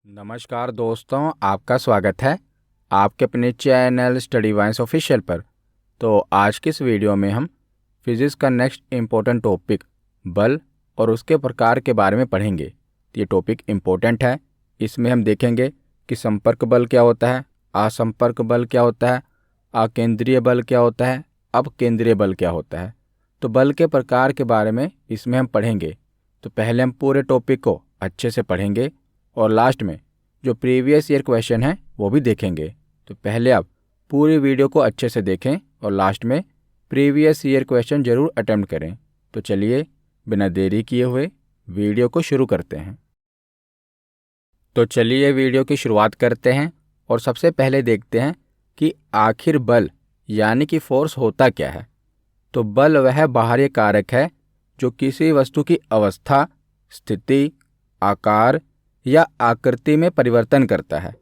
नमस्कार दोस्तों, आपका स्वागत है आपके अपने चैनल स्टडी वाइंस ऑफिशियल पर। तो आज की इस वीडियो में हम फिजिक्स का नेक्स्ट इम्पोर्टेंट टॉपिक बल और उसके प्रकार के बारे में पढ़ेंगे। ये टॉपिक इम्पोर्टेंट है। इसमें हम देखेंगे कि संपर्क बल क्या होता है, असंपर्क बल क्या होता है, अकेंद्रीय बल क्या होता है, अपकेंद्रीय बल क्या होता है। तो बल के प्रकार के बारे में इसमें हम पढ़ेंगे। तो पहले हम पूरे टॉपिक को अच्छे से पढ़ेंगे और लास्ट में जो प्रीवियस ईयर क्वेश्चन है वो भी देखेंगे। तो पहले आप पूरी वीडियो को अच्छे से देखें और लास्ट में प्रीवियस ईयर क्वेश्चन ज़रूर अटेम्प्ट करें। तो चलिए बिना देरी किए हुए वीडियो को शुरू करते हैं। तो चलिए वीडियो की शुरुआत करते हैं और सबसे पहले देखते हैं कि आखिर बल यानी कि फोर्स होता क्या है। तो बल वह बाहरी कारक है जो किसी वस्तु की अवस्था, स्थिति, आकार या आकृति में परिवर्तन करता है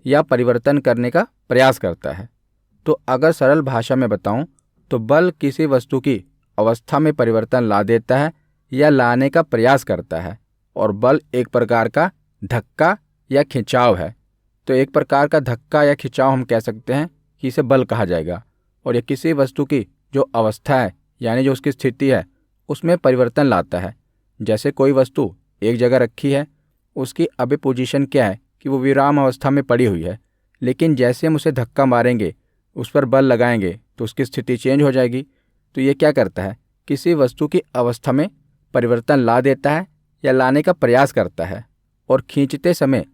या परिवर्तन करने का प्रयास करता है। तो अगर सरल भाषा में बताऊं तो बल किसी वस्तु की अवस्था में परिवर्तन ला देता है या लाने का प्रयास करता है। और बल एक प्रकार का धक्का या खिंचाव है। तो एक प्रकार का धक्का या खिंचाव हम कह सकते हैं कि इसे बल कहा जाएगा। और यह किसी वस्तु की जो अवस्था है यानी जो उसकी स्थिति है उसमें परिवर्तन लाता है। जैसे कोई वस्तु एक जगह रखी है, उसकी अभी पोजीशन क्या है कि वो विराम अवस्था में पड़ी हुई है, लेकिन जैसे हम उसे धक्का मारेंगे, उस पर बल लगाएंगे तो उसकी स्थिति चेंज हो जाएगी। तो ये क्या करता है, किसी वस्तु की अवस्था में परिवर्तन ला देता है या लाने का प्रयास करता है। और खींचते समय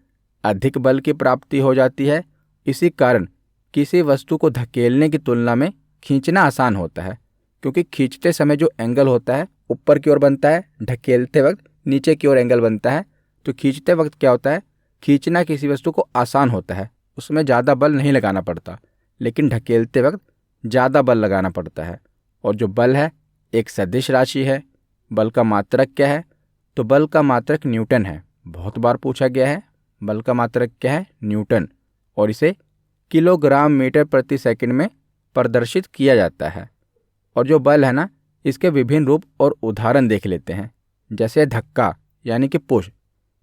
अधिक बल की प्राप्ति हो जाती है। इसी कारण किसी वस्तु को धकेलने की तुलना में खींचना आसान होता है, क्योंकि खींचते समय जो एंगल होता है ऊपर की ओर बनता है, ढकेलते वक्त नीचे की ओर एंगल बनता है। तो खींचते वक्त क्या होता है, खींचना किसी वस्तु को आसान होता है, उसमें ज़्यादा बल नहीं लगाना पड़ता, लेकिन ढकेलते वक्त ज़्यादा बल लगाना पड़ता है। और जो बल है एक सदिश राशि है। बल का मात्रक क्या है, तो बल का मात्रक न्यूटन है। बहुत बार पूछा गया है बल का मात्रक क्या है, न्यूटन। और इसे किलोग्राम मीटर प्रति सेकंड में प्रदर्शित किया जाता है। और जो बल है ना, इसके विभिन्न रूप और उदाहरण देख लेते हैं। जैसे धक्का यानी कि पुश,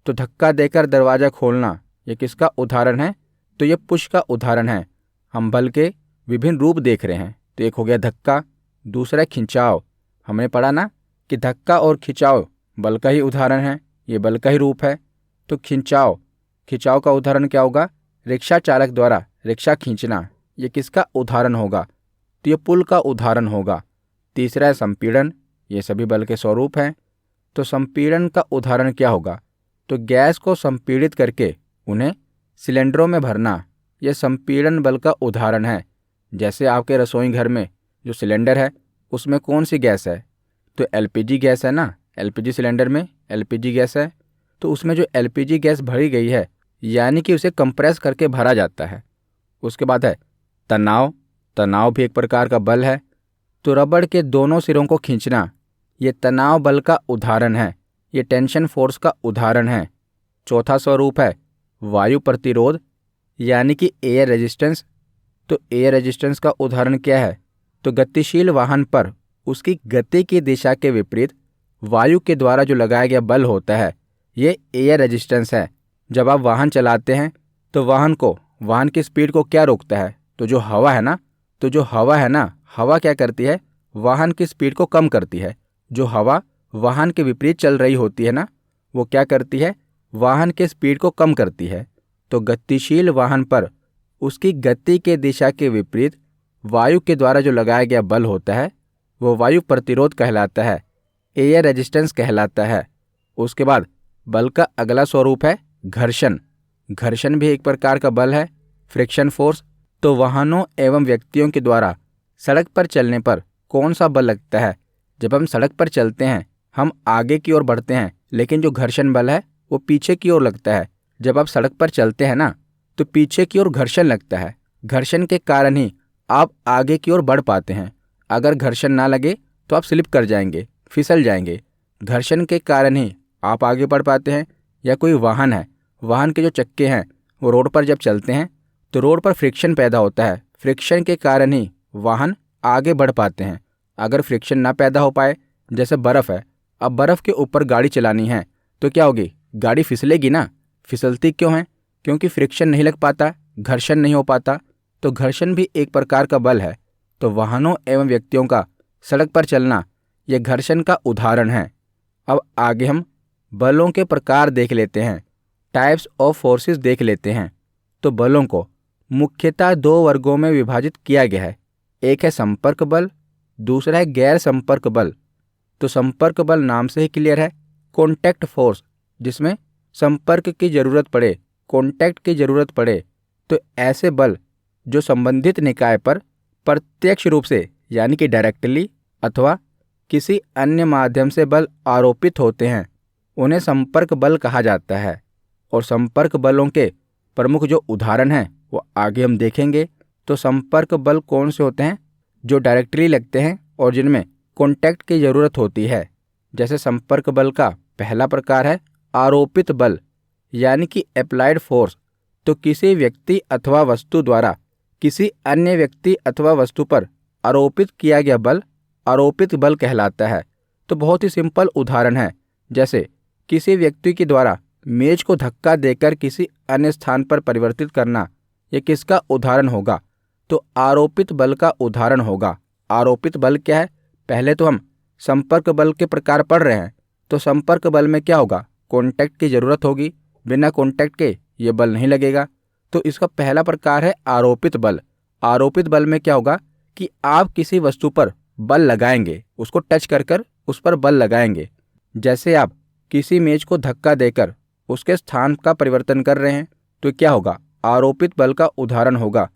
तो धक्का देकर दरवाज़ा खोलना ये किसका उदाहरण है, तो ये पुश का उदाहरण है। हम बल के विभिन्न रूप देख रहे हैं। तो एक हो गया धक्का, दूसरा खिंचाव। हमने पढ़ा ना कि धक्का और खिंचाव बल का ही उदाहरण है, ये बल का ही रूप है। तो खिंचाव का उदाहरण क्या होगा, रिक्शा चालक द्वारा रिक्शा खींचना, ये किसका उदाहरण होगा, तो ये पुल का उदाहरण होगा। तीसरा है संपीड़न, ये सभी बल के स्वरूप हैं। तो संपीड़न का उदाहरण क्या होगा, तो गैस को संपीड़ित करके उन्हें सिलेंडरों में भरना, यह संपीड़न बल का उदाहरण है। जैसे आपके रसोई घर में जो सिलेंडर है उसमें कौन सी गैस है, तो एलपीजी गैस है ना। एलपीजी सिलेंडर में एलपीजी गैस है, तो उसमें जो एलपीजी गैस भरी गई है यानी कि उसे कंप्रेस करके भरा जाता है। उसके बाद है तनाव भी एक प्रकार का बल है। तो रबड़ के दोनों सिरों को खींचना, ये तनाव बल का उदाहरण है, ये टेंशन फोर्स का उदाहरण है। चौथा स्वरूप है वायु प्रतिरोध यानी कि एयर रेजिस्टेंस। तो एयर रेजिस्टेंस का उदाहरण क्या है, तो गतिशील वाहन पर उसकी गति की दिशा के विपरीत वायु के द्वारा जो लगाया गया बल होता है, ये एयर रेजिस्टेंस है। जब आप वाहन चलाते हैं तो वाहन की स्पीड को क्या रोकता है, तो जो हवा है ना, हवा क्या करती है, वाहन की स्पीड को कम करती है। जो हवा वाहन के विपरीत चल रही होती है ना, वो क्या करती है, वाहन के स्पीड को कम करती है। तो गतिशील वाहन पर उसकी गति के दिशा के विपरीत वायु के द्वारा जो लगाया गया बल होता है वो वायु प्रतिरोध कहलाता है, एयर रेजिस्टेंस कहलाता है। उसके बाद बल का अगला स्वरूप है घर्षण भी एक प्रकार का बल है, फ्रिक्शन फोर्स। तो वाहनों एवं व्यक्तियों के द्वारा सड़क पर चलने पर कौन सा बल लगता है, जब हम सड़क पर चलते हैं हम आगे की ओर बढ़ते हैं, लेकिन जो घर्षण बल है वो पीछे की ओर लगता है। जब आप सड़क पर चलते हैं ना, तो पीछे की ओर घर्षण लगता है। घर्षण के कारण ही आप आगे की ओर बढ़ पाते हैं। अगर घर्षण ना लगे तो आप स्लिप कर जाएंगे, फिसल जाएंगे। घर्षण के कारण ही आप आगे बढ़ पाते हैं। या कोई वाहन है, वाहन के जो चक्के हैं वो रोड पर जब चलते हैं तो रोड पर फ्रिक्शन पैदा होता है। फ्रिक्शन के कारण ही वाहन आगे बढ़ पाते हैं। अगर फ्रिक्शन ना पैदा हो पाए, जैसे बर्फ़ है, अब बर्फ़ के ऊपर गाड़ी चलानी है तो क्या होगी, गाड़ी फिसलेगी ना। फिसलती क्यों है, क्योंकि फ्रिक्शन नहीं लग पाता, घर्षण नहीं हो पाता, तो घर्षण भी एक प्रकार का बल है। तो वाहनों एवं व्यक्तियों का सड़क पर चलना यह घर्षण का उदाहरण है। अब आगे हम बलों के प्रकार देख लेते हैं, टाइप्स ऑफ फोर्सेस देख लेते हैं। तो बलों को मुख्यतः दो वर्गों में विभाजित किया गया है। एक है संपर्क बल, दूसरा है गैर संपर्क बल। तो संपर्क बल नाम से ही क्लियर है, कॉन्टैक्ट फोर्स, जिसमें संपर्क की जरूरत पड़े, कॉन्टैक्ट की जरूरत पड़े। तो ऐसे बल जो संबंधित निकाय पर प्रत्यक्ष रूप से यानी कि डायरेक्टली अथवा किसी अन्य माध्यम से बल आरोपित होते हैं, उन्हें संपर्क बल कहा जाता है। और संपर्क बलों के प्रमुख जो उदाहरण हैं वो आगे हम देखेंगे। तो संपर्क बल कौन से होते हैं? जो डायरेक्टली लगते हैं और जिनमें कॉन्टैक्ट की ज़रूरत होती है। जैसे संपर्क बल का पहला प्रकार है आरोपित बल, यानी कि अप्लाइड फोर्स। तो किसी व्यक्ति अथवा वस्तु द्वारा किसी अन्य व्यक्ति अथवा वस्तु पर आरोपित किया गया बल आरोपित बल कहलाता है। तो बहुत ही सिंपल उदाहरण है, जैसे किसी व्यक्ति के द्वारा मेज को धक्का देकर किसी अन्य स्थान पर परिवर्तित करना, यह किसका उदाहरण होगा? तो आरोपित बल का उदाहरण होगा। आरोपित बल क्या है? पहले तो हम संपर्क बल के प्रकार पढ़ रहे हैं। तो संपर्क बल में क्या होगा? कॉन्टैक्ट की जरूरत होगी, बिना कॉन्टैक्ट के ये बल नहीं लगेगा। तो इसका पहला प्रकार है आरोपित बल। आरोपित बल में क्या होगा कि आप किसी वस्तु पर बल लगाएंगे, उसको टच कर कर उस पर बल लगाएंगे। जैसे आप किसी मेज को धक्का देकर उसके स्थान का परिवर्तन कर रहे हैं, तो क्या होगा? आरोपित बल का उदाहरण होगा।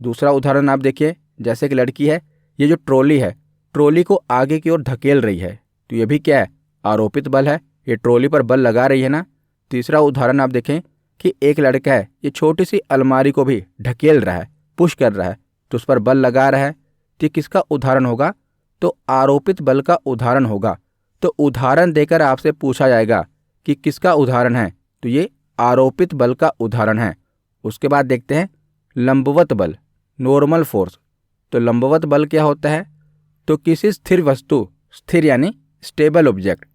दूसरा उदाहरण आप देखिए, जैसे एक लड़की है, ये जो ट्रॉली है, ट्रॉली को आगे की ओर धकेल रही है, तो ये भी क्या है? आरोपित बल है, ये ट्रॉली पर बल लगा रही है ना। तीसरा उदाहरण आप देखें कि एक लड़का है, ये छोटी सी अलमारी को भी ढकेल रहा है, पुश कर रहा है, तो उस पर बल लगा रहा है। तो ये किसका उदाहरण होगा? तो आरोपित बल का उदाहरण होगा। तो उदाहरण देकर आपसे पूछा जाएगा कि किसका उदाहरण है, तो ये आरोपित बल का उदाहरण है। उसके बाद देखते हैं लंबवत बल, नॉर्मल फोर्स। तो लंबवत बल क्या होता है? तो किसी स्थिर वस्तु, स्थिर यानी स्टेबल ऑब्जेक्ट,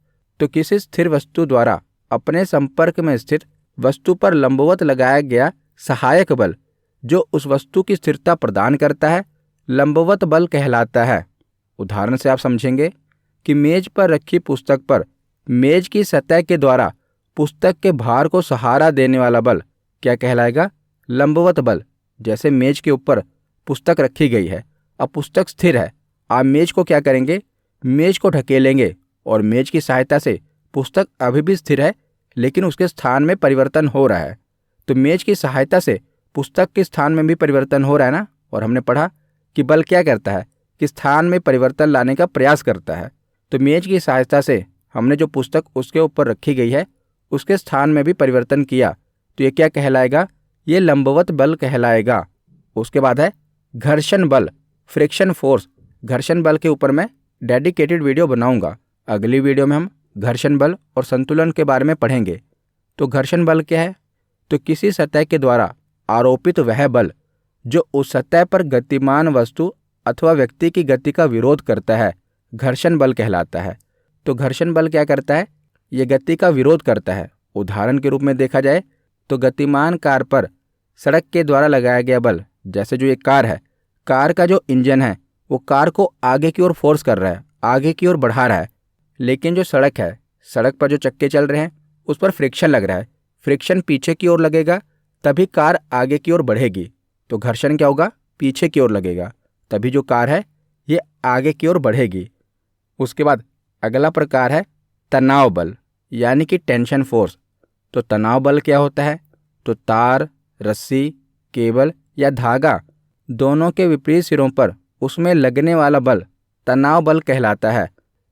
तो किसी स्थिर वस्तु द्वारा अपने संपर्क में स्थित वस्तु पर लंबवत लगाया गया सहायक बल जो उस वस्तु की स्थिरता प्रदान करता है, लंबवत बल कहलाता है। उदाहरण से आप समझेंगे कि मेज पर रखी पुस्तक पर मेज की सतह के द्वारा पुस्तक के भार को सहारा देने वाला बल क्या कहलाएगा? लंबवत बल। जैसे मेज के ऊपर पुस्तक रखी गई है, अब पुस्तक स्थिर है, आप मेज को क्या करेंगे? मेज को ढकेलेंगे और मेज की सहायता से पुस्तक अभी भी स्थिर है, लेकिन उसके स्थान में परिवर्तन हो रहा है। तो मेज की सहायता से पुस्तक के स्थान में भी परिवर्तन हो रहा है ना। और हमने पढ़ा कि बल क्या करता है कि स्थान में परिवर्तन लाने का प्रयास करता है। तो मेज की सहायता से हमने जो पुस्तक उसके ऊपर रखी गई है उसके स्थान में भी परिवर्तन किया, तो ये क्या कहलाएगा? ये लंबवत बल कहलाएगा। उसके बाद है घर्षण बल, फ्रिक्शन फोर्स। घर्षण बल के ऊपर मैं डेडिकेटेड वीडियो बनाऊंगा। अगली वीडियो में हम घर्षण बल और संतुलन के बारे में पढ़ेंगे। तो घर्षण बल क्या है? तो किसी सतह के द्वारा आरोपित वह बल जो उस सतह पर गतिमान वस्तु अथवा व्यक्ति की गति का विरोध करता है, घर्षण बल कहलाता है। तो घर्षण बल क्या करता है? ये गति का विरोध करता है। उदाहरण के रूप में देखा जाए तो गतिमान कार पर सड़क के द्वारा लगाया गया बल, जैसे जो ये कार है, कार का जो इंजन है वो कार को आगे की ओर फोर्स कर रहा है, आगे की ओर बढ़ा रहा है। लेकिन जो सड़क है, सड़क पर जो चक्के चल रहे हैं उस पर फ्रिक्शन लग रहा है, फ्रिक्शन पीछे की ओर लगेगा तभी कार आगे की ओर बढ़ेगी। तो घर्षण क्या होगा? पीछे की ओर लगेगा, तभी जो कार है ये आगे की ओर बढ़ेगी। उसके बाद अगला प्रकार है तनाव बल, यानी कि टेंशन फोर्स। तो तनाव बल क्या होता है? तो तार, रस्सी, केबल या धागा दोनों के विपरीत सिरों पर उसमें लगने वाला बल तनाव बल कहलाता है।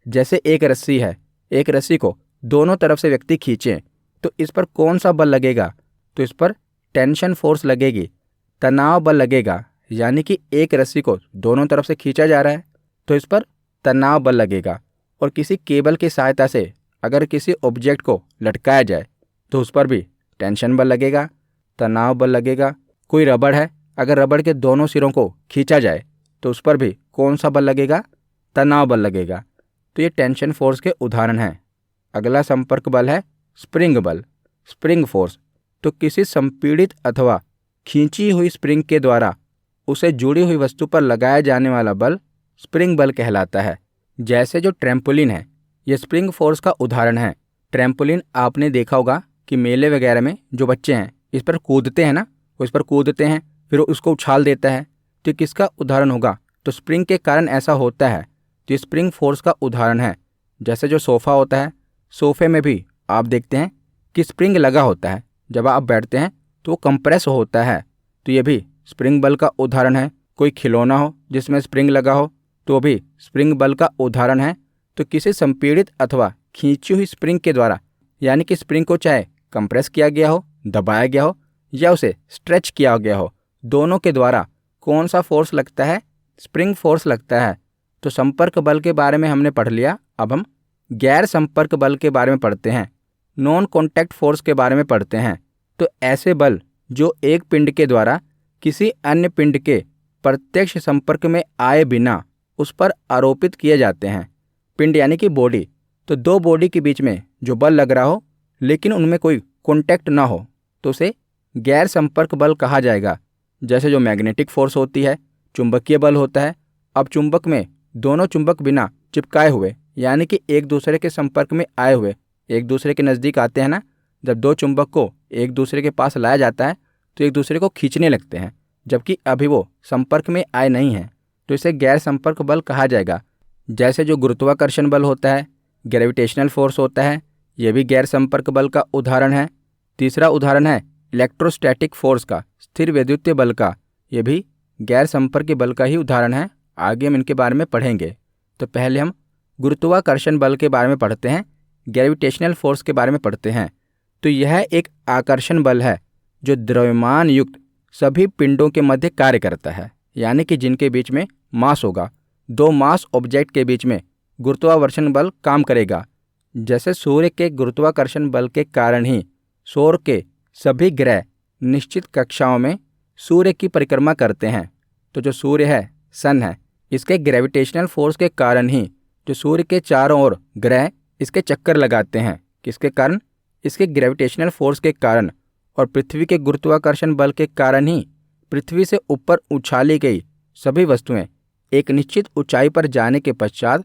जैसे एक रस्सी है, एक रस्सी को दोनों तरफ से व्यक्ति खींचें, तो इस पर कौन सा बल लगेगा? तो इस पर टेंशन फोर्स लगेगी, तनाव बल लगेगा। यानी कि एक रस्सी को दोनों तरफ से खींचा जा रहा है तो इस पर तनाव बल लगेगा। और किसी केबल की सहायता से अगर किसी ऑब्जेक्ट को लटकाया जाए तो उस पर भी टेंशन बल लगेगा, तनाव बल लगेगा। कोई रबड़ है, अगर रबड़ के दोनों सिरों को खींचा जाए तो उस पर भी कौन सा बल लगेगा? तनाव बल लगेगा। तो ये टेंशन फोर्स के उदाहरण हैं। अगला संपर्क बल है स्प्रिंग बल, स्प्रिंग फोर्स। तो किसी संपीड़ित अथवा खींची हुई स्प्रिंग के द्वारा उसे जुड़ी हुई वस्तु पर लगाया जाने वाला बल स्प्रिंग बल कहलाता है। जैसे जो ट्रैम्पोलिन है, यह स्प्रिंग फोर्स का उदाहरण है। ट्रैम्पोलिन आपने देखा होगा कि मेले वगैरह में जो बच्चे हैं इस पर कूदते हैं ना, वो इस पर कूदते हैं, फिर उसको उछाल देता है। तो किसका उदाहरण होगा? तो स्प्रिंग के कारण ऐसा होता है, तो स्प्रिंग फोर्स का उदाहरण है। जैसे जो सोफ़ा होता है, सोफ़े में भी आप देखते हैं कि स्प्रिंग लगा होता है, जब आप बैठते हैं तो वो कंप्रेस होता है, तो ये भी स्प्रिंग बल का उदाहरण है। कोई खिलौना हो जिसमें स्प्रिंग लगा हो तो भी स्प्रिंग बल का उदाहरण है। तो किसी संपीड़ित अथवा खींची हुई स्प्रिंग के द्वारा, यानी कि स्प्रिंग को चाहे कंप्रेस किया गया हो, दबाया गया हो या उसे स्ट्रेच किया गया हो, दोनों के द्वारा कौन सा फोर्स लगता है? स्प्रिंग फोर्स लगता है। तो संपर्क बल के बारे में हमने पढ़ लिया। अब हम गैर संपर्क बल के बारे में पढ़ते हैं, नॉन कॉन्टैक्ट फोर्स के बारे में पढ़ते हैं। तो ऐसे बल जो एक पिंड के द्वारा किसी अन्य पिंड के प्रत्यक्ष संपर्क में आए बिना उस पर आरोपित किए जाते हैं। पिंड यानी कि बॉडी, तो दो बॉडी के बीच में जो बल लग रहा हो लेकिन उनमें कोई कॉन्टैक्ट ना हो तो उसे गैर संपर्क बल कहा जाएगा। जैसे जो मैग्नेटिक फोर्स होती है, चुंबकीय बल होता है। अब चुंबक में दोनों चुंबक बिना चिपकाए हुए, यानी कि एक दूसरे के संपर्क में आए हुए, एक दूसरे के नज़दीक आते हैं ना, जब दो चुंबक को एक दूसरे के पास लाया जाता है तो एक दूसरे को खींचने लगते हैं, जबकि अभी वो संपर्क में आए नहीं हैं, तो इसे गैर संपर्क बल कहा जाएगा। जैसे जो गुरुत्वाकर्षण बल होता है, ग्रेविटेशनल फोर्स होता है, यह भी गैर संपर्क बल का उदाहरण है। तीसरा उदाहरण है इलेक्ट्रोस्टैटिक फोर्स का, स्थिर वैद्युतीय बल का, यह भी गैर संपर्क बल का ही उदाहरण है। आगे हम इनके बारे में पढ़ेंगे। तो पहले हम गुरुत्वाकर्षण बल के बारे में पढ़ते हैं, ग्रेविटेशनल फोर्स के बारे में पढ़ते हैं। तो यह एक आकर्षण बल है जो द्रव्यमान युक्त सभी पिंडों के मध्य कार्य करता है, यानी कि जिनके बीच में मास होगा। दो मास ऑब्जेक्ट के बीच में गुरुत्वाकर्षण बल काम करेगा। जैसे सूर्य के गुरुत्वाकर्षण बल के कारण ही सौर के सभी ग्रह निश्चित कक्षाओं में सूर्य की परिक्रमा करते हैं। तो जो सूर्य है, सन है, इसके ग्रेविटेशनल फोर्स के कारण ही जो सूर्य के चारों ओर ग्रह इसके चक्कर लगाते हैं। किसके कारण? इसके ग्रेविटेशनल फोर्स के कारण। और पृथ्वी के गुरुत्वाकर्षण बल के कारण ही पृथ्वी से ऊपर उछाली गई सभी वस्तुएं एक निश्चित ऊंचाई पर जाने के पश्चात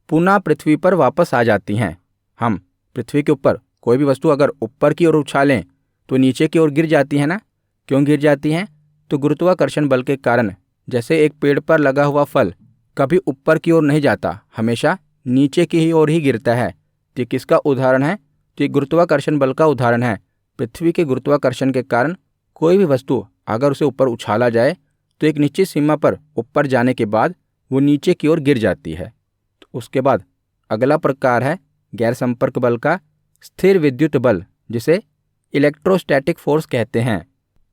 पुनः पृथ्वी पर वापस आ जाती हैं। हम पृथ्वी के ऊपर कोई भी वस्तु अगर ऊपर की ओर उछालें तो नीचे की ओर गिर जाती है ना। क्यों गिर जाती हैं? तो गुरुत्वाकर्षण बल के कारण। जैसे एक पेड़ पर लगा हुआ फल कभी ऊपर की ओर नहीं जाता, हमेशा नीचे की ही ओर ही गिरता है। तो ये किसका उदाहरण है? तो ये गुरुत्वाकर्षण बल का उदाहरण है। पृथ्वी के गुरुत्वाकर्षण के कारण कोई भी वस्तु अगर उसे ऊपर उछाला जाए तो एक निश्चित सीमा पर ऊपर जाने के बाद वो नीचे की ओर गिर जाती है। तो उसके बाद अगला प्रकार है गैर संपर्क बल का, स्थिर विद्युत बल, जिसे इलेक्ट्रोस्टैटिक फोर्स कहते हैं।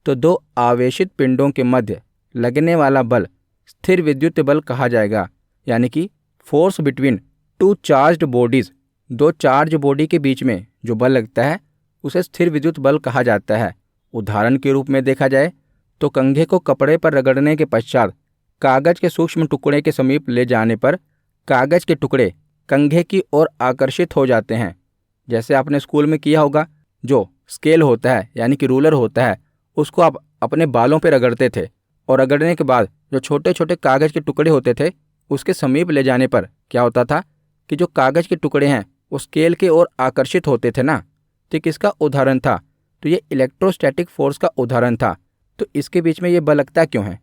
तो दो आवेशित पिंडों के मध्य लगने वाला बल स्थिर विद्युत बल कहा जाएगा, यानी कि force between two charged bodies. दो चार्ज बॉडी के बीच में जो बल लगता है उसे स्थिर विद्युत बल कहा जाता है। उदाहरण के रूप में देखा जाए तो कंघे को कपड़े पर रगड़ने के पश्चात कागज के सूक्ष्म टुकड़े के समीप ले जाने पर कागज के टुकड़े कंघे की ओर आकर्षित हो जाते हैं। जैसे आपने स्कूल में किया होगा, जो स्केल होता है यानी कि रूलर होता है, उसको आप अपने बालों पर रगड़ते थे और रगड़ने के बाद जो छोटे छोटे कागज के टुकड़े होते थे उसके समीप ले जाने पर क्या होता था कि जो कागज के टुकड़े हैं वो स्केल की ओर आकर्षित होते थे ना। तो किसका उदाहरण था? तो ये इलेक्ट्रोस्टैटिक फोर्स का उदाहरण था। तो इसके बीच में ये बल लगता क्यों है?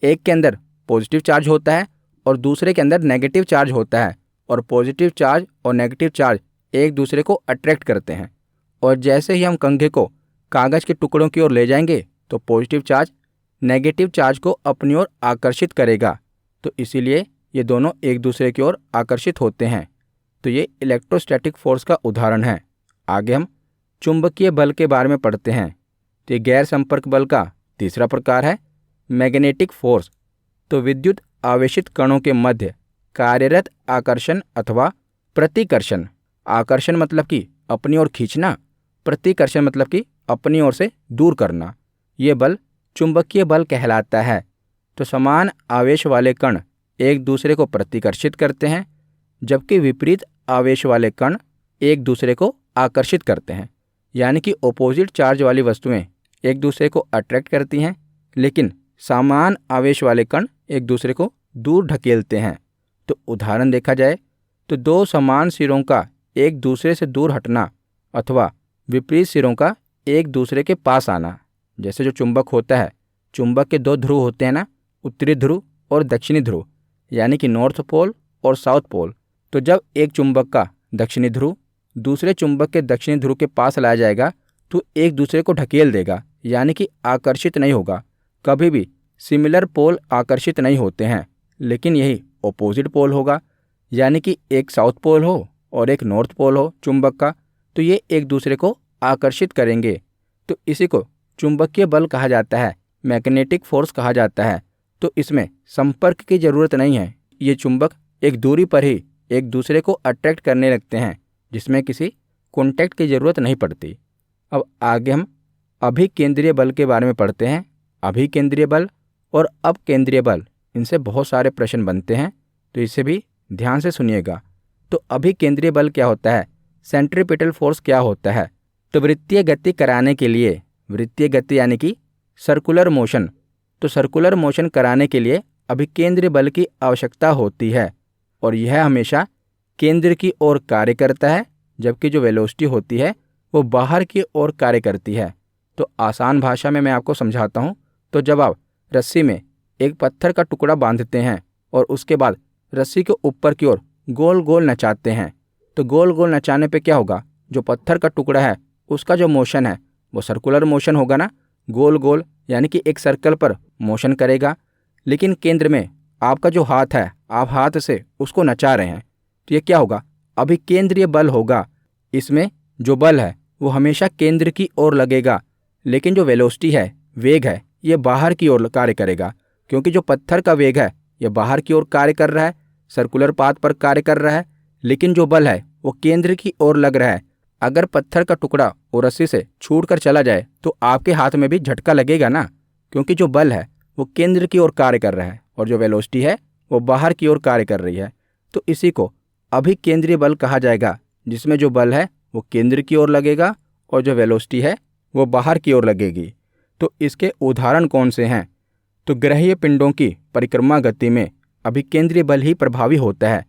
एक के अंदर पॉजिटिव चार्ज होता है और दूसरे के अंदर नेगेटिव चार्ज होता है, और पॉजिटिव चार्ज और नेगेटिव चार्ज एक दूसरे को अट्रैक्ट करते हैं। और जैसे ही हम कंघे को कागज के टुकड़ों की ओर ले जाएंगे तो पॉजिटिव चार्ज नेगेटिव चार्ज को अपनी ओर आकर्षित करेगा। तो इसीलिए ये दोनों एक दूसरे की ओर आकर्षित होते हैं। तो ये इलेक्ट्रोस्टैटिक फोर्स का उदाहरण है। आगे हम चुंबकीय बल के बारे में पढ़ते हैं। तो ये गैर संपर्क बल का तीसरा प्रकार है मैग्नेटिक फोर्स। तो विद्युत आवेशित कणों के मध्य कार्यरत आकर्षण अथवा प्रतिकर्षण। आकर्षण मतलब कि अपनी ओर खींचना, प्रतिकर्षण मतलब कि अपनी ओर से दूर करना। ये बल चुंबकीय बल कहलाता है। तो समान आवेश वाले कण एक दूसरे को प्रतिकर्षित करते हैं, जबकि विपरीत आवेश वाले कण एक दूसरे को आकर्षित करते हैं। यानी कि ऑपोजिट चार्ज वाली वस्तुएं एक दूसरे को अट्रैक्ट करती हैं, लेकिन समान आवेश वाले कण एक दूसरे को दूर ढकेलते हैं। तो उदाहरण देखा जाए तो दो समान सिरों का एक दूसरे से दूर हटना अथवा विपरीत सिरों का एक दूसरे के पास आना। जैसे जो चुंबक होता है, चुंबक के दो ध्रुव होते हैं ना, उत्तरी ध्रुव और दक्षिणी ध्रुव, यानी कि नॉर्थ पोल और साउथ पोल। तो जब एक चुंबक का दक्षिणी ध्रुव दूसरे चुंबक के दक्षिणी ध्रुव के पास लाया जाएगा तो एक दूसरे को ढकेल देगा, यानी कि आकर्षित नहीं होगा। कभी भी सिमिलर पोल आकर्षित नहीं होते हैं, लेकिन यही ऑपोजिट पोल होगा, यानी कि एक साउथ पोल हो और एक नॉर्थ पोल हो चुंबक का, तो ये एक दूसरे को आकर्षित करेंगे। तो इसी को चुंबकीय बल कहा जाता है, मैग्नेटिक फोर्स कहा जाता है। तो इसमें संपर्क की ज़रूरत नहीं है, ये चुंबक एक दूरी पर ही एक दूसरे को अट्रैक्ट करने लगते हैं, जिसमें किसी कॉन्टैक्ट की ज़रूरत नहीं पड़ती। अब आगे हम अभिकेंद्रीय बल के बारे में पढ़ते हैं। अभिकेंद्रीय बल और अपकेंद्रीय बल, इनसे बहुत सारे प्रश्न बनते हैं, तो इसे भी ध्यान से सुनिएगा। तो अभिकेंद्रीय बल क्या होता है, सेंट्रीपिटल फोर्स क्या होता है। तो वृत्तीय गति कराने के लिए, वृत्तीय गति यानी कि सर्कुलर मोशन, तो सर्कुलर मोशन कराने के लिए अभिकेंद्रीय बल की आवश्यकता होती है, और यह हमेशा केंद्र की ओर कार्य करता है, जबकि जो वेलोसिटी होती है वो बाहर की ओर कार्य करती है। तो आसान भाषा में मैं आपको समझाता हूँ। तो जब आप रस्सी में एक पत्थर का टुकड़ा बांधते हैं और उसके बाद रस्सी के ऊपर की ओर गोल गोल नचाते हैं, तो गोल गोल नचाने पे क्या होगा, जो पत्थर का टुकड़ा है उसका जो मोशन है वो सर्कुलर मोशन होगा ना, गोल गोल, यानी कि एक सर्कल पर मोशन करेगा। लेकिन केंद्र में आपका जो हाथ है, आप हाथ से उसको नचा रहे हैं, तो ये क्या होगा, अभिकेंद्रीय बल होगा। इसमें जो बल है वो हमेशा केंद्र की ओर लगेगा, लेकिन जो वेलोसिटी है, वेग है, ये बाहर की ओर कार्य करेगा, क्योंकि जो पत्थर का वेग है ये बाहर की ओर कार्य कर रहा है, सर्कुलर पाथ पर कार्य कर रहा है, लेकिन जो बल है वो केंद्र की ओर लग रहा है। अगर पत्थर का टुकड़ा वो रस्सी से छूट कर चला जाए तो आपके हाथ में भी झटका लगेगा ना, क्योंकि जो बल है वो केंद्र की ओर कार्य कर रहा है और जो वेलोसिटी है वो बाहर की ओर कार्य कर रही है। तो इसी को अभिकेंद्रीय बल कहा जाएगा, जिसमें जो बल है वो केंद्र की ओर लगेगा और जो वेलोसिटी है वो बाहर की ओर लगेगी। तो इसके उदाहरण कौन से हैं, तो ग्रहीय पिंडों की परिक्रमा गति में अभिकेंद्रीय बल ही प्रभावी होता है।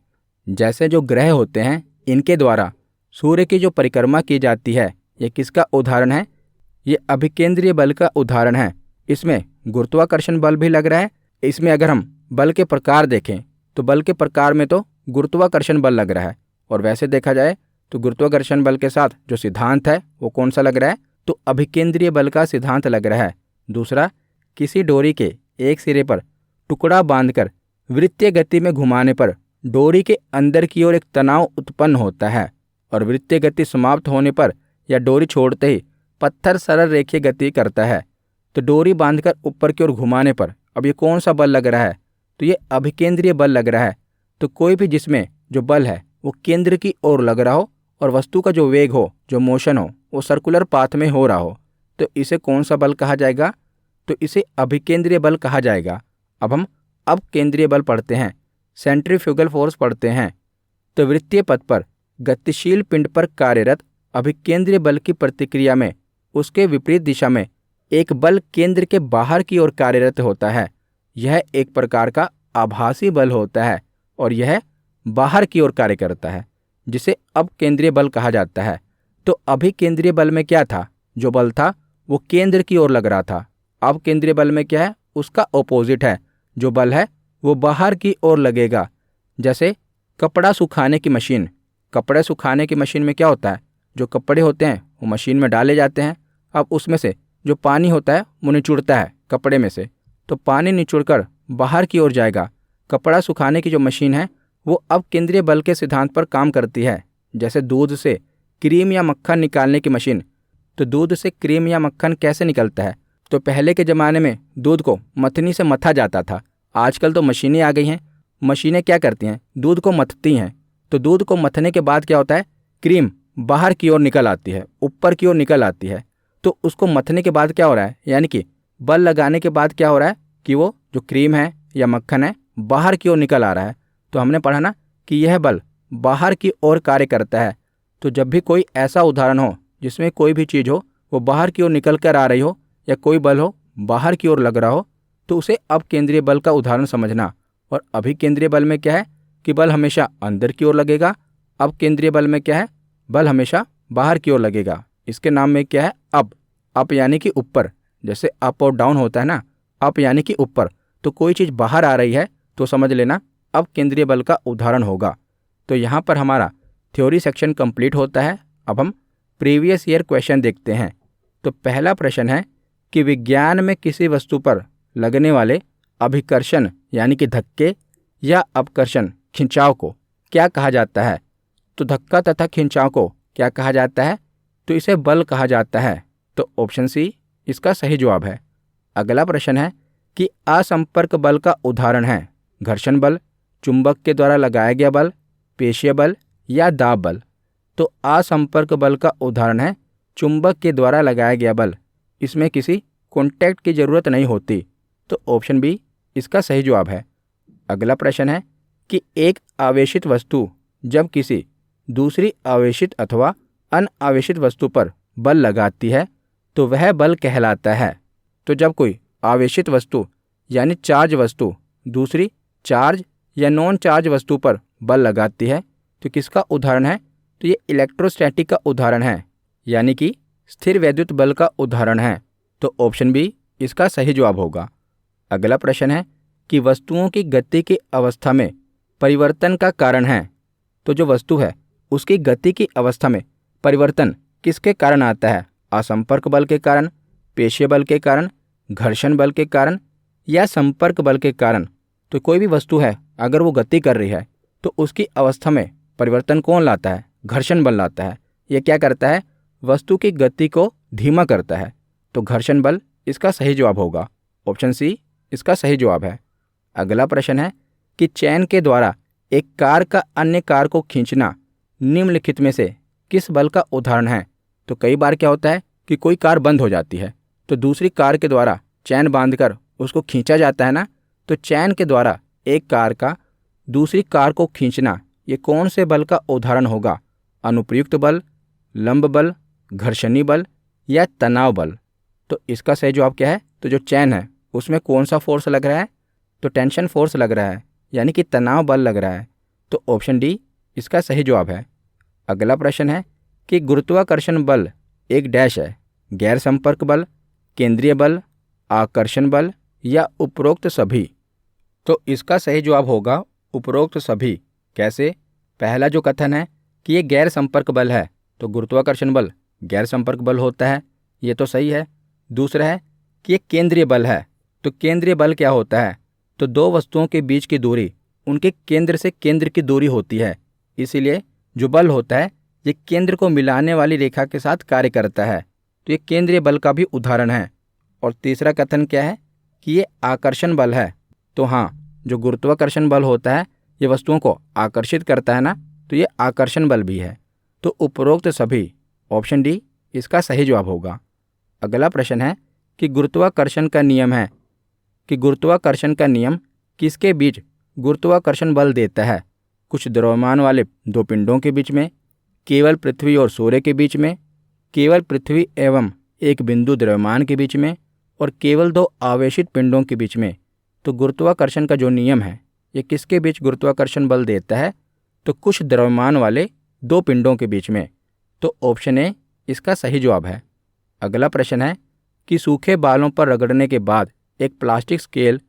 जैसे जो ग्रह होते हैं इनके द्वारा सूर्य की जो परिक्रमा की जाती है, ये किसका उदाहरण है, ये अभिकेंद्रीय बल का उदाहरण है। इसमें गुरुत्वाकर्षण बल भी लग रहा है। इसमें अगर हम बल के प्रकार देखें तो बल के प्रकार में तो गुरुत्वाकर्षण बल लग रहा है, और वैसे देखा जाए तो गुरुत्वाकर्षण बल के साथ जो सिद्धांत है वो कौन सा लग रहा है, तो अभिकेंद्रीय बल का सिद्धांत लग रहा है। दूसरा, किसी डोरी के एक सिरे पर टुकड़ा बांधकर वृत्तीय गति में घुमाने पर डोरी के अंदर की ओर एक तनाव उत्पन्न होता है, और वृत्तीय गति समाप्त होने पर या डोरी छोड़ते ही पत्थर सरल रेखीय गति करता है। तो डोरी बांधकर ऊपर की ओर घुमाने पर अब ये कौन सा बल लग रहा है, तो ये अभिकेंद्रीय बल लग रहा है। तो कोई भी जिसमें जो बल है वो केंद्र की ओर लग रहा हो और वस्तु का जो वेग हो, जो मोशन हो, वो सर्कुलर पाथ में हो रहा हो, तो इसे कौन सा बल कहा जाएगा, तो इसे अभिकेंद्रीय बल कहा जाएगा। अब हम अपकेंद्रीय बल पढ़ते हैं, सेंट्रीफ्यूगल फोर्स पढ़ते हैं। तो वृत्तीय पथ पर गतिशील पिंड पर कार्यरत अभिकेंद्रीय बल की प्रतिक्रिया में उसके विपरीत दिशा में एक बल केंद्र के बाहर की ओर कार्यरत होता है। यह एक प्रकार का आभासी बल होता है और यह बाहर की ओर कार्य करता है, जिसे अपकेंद्रीय बल कहा जाता है। तो अभिकेंद्रीय बल में क्या था, जो बल था वो केंद्र की ओर लग रहा था। अपकेंद्रीय बल में क्या है, उसका ऑपोजिट है, जो बल है वो बाहर की ओर लगेगा। जैसे कपड़ा सुखाने की मशीन, कपड़े सुखाने की मशीन में क्या होता है, जो कपड़े होते हैं वो मशीन में डाले जाते हैं। अब उसमें से जो पानी होता है वो निचुड़ता है कपड़े में से, तो पानी निचुड़कर बाहर की ओर जाएगा। कपड़ा सुखाने की जो मशीन है वो अपकेंद्रीय बल के सिद्धांत पर काम करती है। जैसे दूध से क्रीम या मक्खन निकालने की मशीन, तो दूध से क्रीम या मक्खन कैसे निकलता है, तो पहले के ज़माने में दूध को मथनी से मथा जाता था। आजकल तो मशीनें आ गई हैं, मशीनें क्या करती हैं, दूध को मथती हैं। तो दूध को मथने के बाद क्या होता है, क्रीम बाहर की ओर निकल आती है, ऊपर की ओर निकल आती है। तो उसको मथने के बाद क्या हो रहा है, यानी कि बल लगाने के बाद क्या हो रहा है कि वो जो क्रीम है या मक्खन है बाहर की ओर निकल आ रहा है। तो हमने पढ़ा ना कि यह बल बाहर की ओर कार्य करता है। तो जब भी कोई ऐसा उदाहरण हो जिसमें कोई भी चीज़ हो वो बाहर की ओर निकल कर आ रही हो या कोई बल हो बाहर की ओर लग रहा हो, तो उसे अपकेंद्रीय बल का उदाहरण समझना। और अभिकेंद्रीय बल में क्या है कि बल हमेशा अंदर की ओर लगेगा, अपकेंद्रीय बल में क्या है, बल हमेशा बाहर की ओर लगेगा। इसके नाम में क्या है, अप यानी कि ऊपर, जैसे अप और डाउन होता है ना, अप यानी कि ऊपर। तो कोई चीज़ बाहर आ रही है तो समझ लेना अपकेंद्रीय बल का उदाहरण होगा। तो यहाँ पर हमारा थ्योरी सेक्शन कंप्लीट होता है। अब हम प्रीवियस ईयर क्वेश्चन देखते हैं। तो पहला प्रश्न है कि विज्ञान में किसी वस्तु पर लगने वाले अभिकर्षण यानी कि धक्के या अपकर्षण खिंचाव को क्या कहा जाता है। तो धक्का तथा खिंचाव को क्या कहा जाता है, तो इसे बल कहा जाता है। तो ऑप्शन सी इसका सही जवाब है। अगला प्रश्न है कि असंपर्क बल का उदाहरण है घर्षण बल, चुंबक के द्वारा लगाया गया बल, पेशीय बल या दाब बल। तो असंपर्क बल का उदाहरण है चुंबक के द्वारा लगाया गया बल। इसमें किसी कॉन्टैक्ट की जरूरत नहीं होती। तो ऑप्शन बी इसका सही जवाब है। अगला प्रश्न है कि एक आवेशित वस्तु जब किसी दूसरी आवेशित अथवा अनावेशित वस्तु पर बल लगाती है तो वह बल कहलाता है। तो जब कोई आवेशित वस्तु यानी चार्ज वस्तु दूसरी चार्ज या नॉन चार्ज वस्तु पर बल लगाती है तो किसका उदाहरण है, तो ये इलेक्ट्रोस्टैटिक का उदाहरण है, यानी कि स्थिर वैद्युत बल का उदाहरण है। तो ऑप्शन बी इसका सही जवाब होगा। अगला प्रश्न है कि वस्तुओं की गति की अवस्था में परिवर्तन का कारण है। तो जो वस्तु है उसकी गति की अवस्था में परिवर्तन किसके कारण आता है, असंपर्क बल के कारण, पेशीय बल के कारण, घर्षण बल के कारण या संपर्क बल के कारण। तो कोई भी वस्तु है अगर वो गति कर रही है तो उसकी अवस्था में परिवर्तन कौन लाता है, घर्षण बल लाता है। यह क्या करता है, वस्तु की गति को धीमा करता है। तो घर्षण बल इसका सही जवाब होगा। ऑप्शन सी इसका सही जवाब है। अगला प्रश्न है कि चैन के द्वारा एक कार का अन्य कार को खींचना निम्नलिखित में से किस बल का उदाहरण है। तो कई बार क्या होता है कि कोई कार बंद हो जाती है तो दूसरी कार के द्वारा चैन बांधकर उसको खींचा जाता है ना। तो चैन के द्वारा एक कार का दूसरी कार को खींचना ये कौन से बल का उदाहरण होगा, अनुप्रयुक्त बल, लंब बल, घर्षणी बल या तनाव बल। तो इसका सही जवाब क्या है, तो जो चैन है उसमें कौन सा फोर्स लग रहा है, तो टेंशन फोर्स लग रहा है, यानी कि तनाव बल लग रहा है। तो ऑप्शन डी इसका सही जवाब है। अगला प्रश्न है कि गुरुत्वाकर्षण बल एक डैश है, गैर संपर्क बल, केंद्रीय बल, आकर्षण बल या उपरोक्त सभी। तो इसका सही जवाब होगा उपरोक्त सभी। कैसे, पहला जो कथन है कि ये गैर संपर्क बल है तो गुरुत्वाकर्षण बल गैर संपर्क बल होता है, ये तो सही है। दूसरा है कि ये केंद्रीय बल है, तो केंद्रीय बल क्या होता है, तो दो वस्तुओं के बीच की दूरी उनके केंद्र से केंद्र की दूरी होती है, इसीलिए जो बल होता है ये केंद्र को मिलाने वाली रेखा के साथ कार्य करता है। तो ये केंद्रीय बल का भी उदाहरण है। और तीसरा कथन क्या है कि ये आकर्षण बल है। तो हाँ, जो गुरुत्वाकर्षण बल होता है ये वस्तुओं को आकर्षित करता है ना, तो ये आकर्षण बल भी है। तो उपरोक्त सभी, ऑप्शन डी इसका सही जवाब होगा। अगला प्रश्न है कि गुरुत्वाकर्षण का नियम है कि गुरुत्वाकर्षण का नियम किसके बीच गुरुत्वाकर्षण बल देता है, कुछ द्रव्यमान वाले दो पिंडों के बीच में, केवल पृथ्वी और सूर्य के बीच में, केवल पृथ्वी एवं एक बिंदु द्रव्यमान के बीच में और केवल दो आवेशित पिंडों के बीच में। तो गुरुत्वाकर्षण का जो नियम है ये किसके बीच गुरुत्वाकर्षण बल देता है, तो कुछ द्रव्यमान वाले दो पिंडों के बीच में। तो ऑप्शन ए इसका सही जवाब है। अगला प्रश्न है कि सूखे बालों पर रगड़ने के बाद एक प्लास्टिक स्केल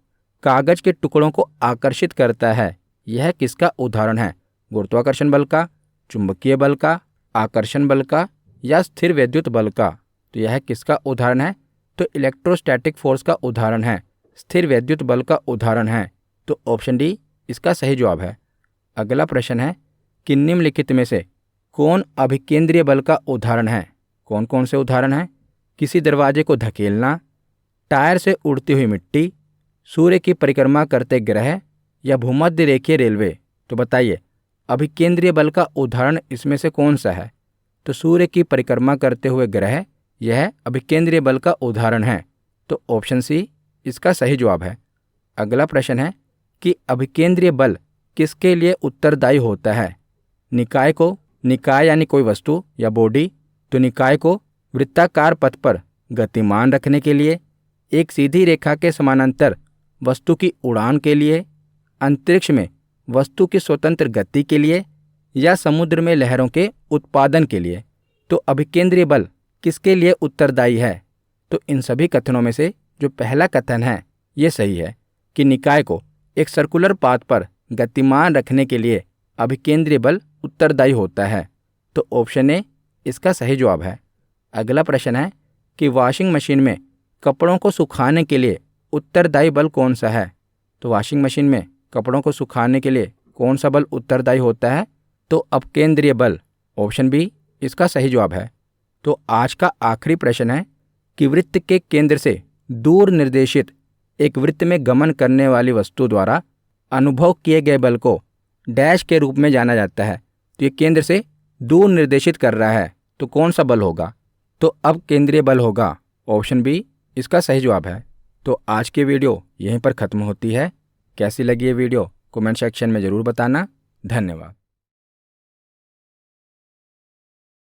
कागज के टुकड़ों को आकर्षित करता है, यह किसका उदाहरण है, गुरुत्वाकर्षण बल का, चुंबकीय बल का, आकर्षण बल का या स्थिर वैद्युत बल का। तो यह किसका उदाहरण है, तो इलेक्ट्रोस्टैटिक फोर्स का उदाहरण है, स्थिर वैद्युत बल का उदाहरण है। तो ऑप्शन डी इसका सही जवाब है। अगला प्रश्न है कि निम्नलिखित में से कौन अभिकेंद्रीय बल का उदाहरण है। कौन कौन से उदाहरण हैं, किसी दरवाजे को धकेलना, टायर से उड़ती हुई मिट्टी, सूर्य की परिक्रमा करते ग्रह या भूमध्य रेखीय रेलवे। तो बताइए अभिकेंद्रीय बल का उदाहरण इसमें से कौन सा है, तो सूर्य की परिक्रमा करते हुए ग्रह यह अभिकेंद्रीय बल का उदाहरण है। तो ऑप्शन सी इसका सही जवाब है। अगला प्रश्न है कि अभिकेंद्रीय बल किसके लिए उत्तरदायी होता है, निकाय को, निकाय यानी कोई वस्तु या बॉडी, तो निकाय को वृत्ताकार पथ पर गतिमान रखने के लिए, एक सीधी रेखा के समानांतर वस्तु की उड़ान के लिए, अंतरिक्ष में वस्तु की स्वतंत्र गति के लिए या समुद्र में लहरों के उत्पादन के लिए। तो अभिकेंद्रीय बल किसके लिए उत्तरदायी है? तो इन सभी कथनों में से जो पहला कथन है ये सही है कि निकाय को एक सर्कुलर पाथ पर गतिमान रखने के लिए अभिकेंद्रीय बल उत्तरदायी होता है। तो ऑप्शन ए इसका सही जवाब है। अगला प्रश्न है कि वॉशिंग मशीन में कपड़ों को सुखाने के लिए उत्तरदायी बल कौन सा है? तो वॉशिंग मशीन में कपड़ों को सुखाने के लिए कौन सा बल उत्तरदायी होता है? तो अपकेंद्रीय बल, ऑप्शन बी इसका सही जवाब है। तो आज का आखिरी प्रश्न है कि वृत्त के केंद्र से दूर निर्देशित एक वृत्त में गमन करने वाली वस्तु द्वारा अनुभव किए गए बल को डैश के रूप में जाना जाता है। तो ये केंद्र से दूर निर्देशित कर रहा है, तो कौन सा बल होगा? तो अब केंद्रीय बल होगा, ऑप्शन बी इसका सही जवाब है। तो आज की वीडियो यहीं पर ख़त्म होती है। कैसी लगी ये वीडियो कमेंट सेक्शन में ज़रूर बताना। धन्यवाद।